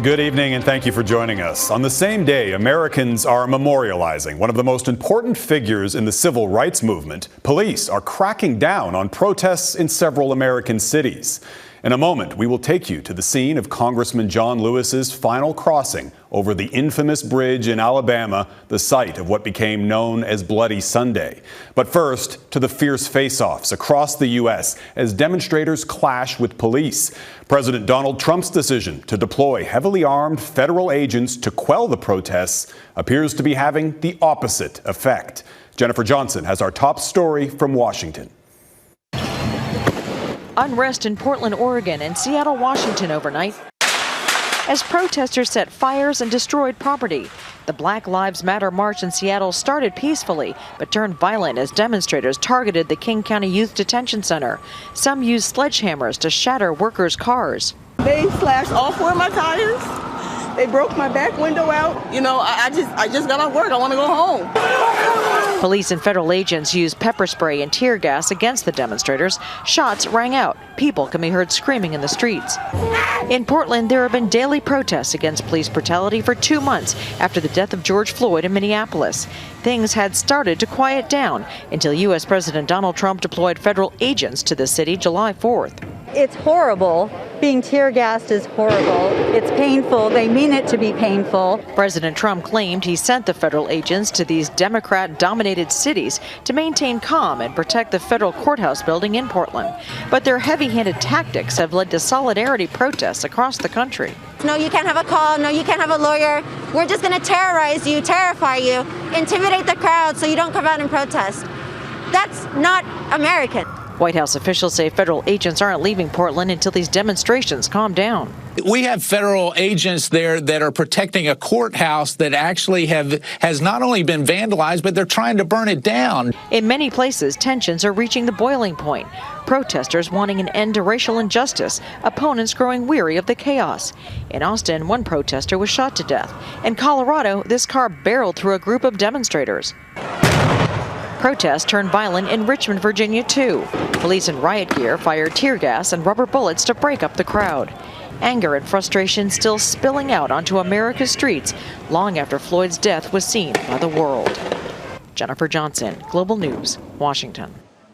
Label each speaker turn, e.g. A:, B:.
A: Good evening and thank you for joining us. On the same day, Americans are memorializing one of the most important figures in the civil rights movement. Police are cracking down on protests in several American cities. In a moment, we will take you to the scene of Congressman John Lewis's final crossing over the infamous bridge in Alabama, the site of what became known as Bloody Sunday. But first, to the fierce face-offs across the U.S. as demonstrators clash with police. President Donald Trump's decision to deploy heavily armed federal agents to quell the protests appears to be having the opposite effect. Jennifer Johnson has our top story from Washington.
B: Unrest in Portland, Oregon and Seattle, Washington overnight as protesters set fires and destroyed property. The Black Lives Matter march in Seattle started peacefully but turned violent as demonstrators targeted the King County Youth Detention Center. Some used sledgehammers to shatter workers' cars.
C: They slashed all four of my tires. They broke my back window out. You know, I just got off work. I want to go home.
B: Police and federal agents used pepper spray and tear gas against the demonstrators. Shots rang out. People can be heard screaming in the streets. In Portland, there have been daily protests against police brutality for 2 months after the death of George Floyd in Minneapolis. Things had started to quiet down until U.S. President Donald Trump deployed federal agents to the city July 4th.
D: It's horrible. Being tear gassed is horrible. It's painful. They mean it to be painful.
B: President Trump claimed he sent the federal agents to these Democrat-dominated cities to maintain calm and protect the federal courthouse building in Portland. But their heavy-handed tactics have led to solidarity protests across the country.
E: No, you can't have a call. No, you can't have a lawyer. We're just going to terrorize you, terrify you, intimidate the crowd so you don't come out and protest. That's not American.
B: White House officials say federal agents aren't leaving Portland until these demonstrations calm down.
F: We have federal agents there that are protecting a courthouse that actually has not only been vandalized, but they're trying to burn it down.
B: In many places, tensions are reaching the boiling point. Protesters wanting an end to racial injustice, opponents growing weary of the chaos. In Austin, one protester was shot to death. In Colorado, this car barreled through a group of demonstrators. Protests turned violent in Richmond, Virginia, too. Police in riot gear fired tear gas and rubber bullets to break up the crowd. Anger and frustration still spilling out onto America's streets long after Floyd's death was seen by the world. Jennifer Johnson, Global News, Washington.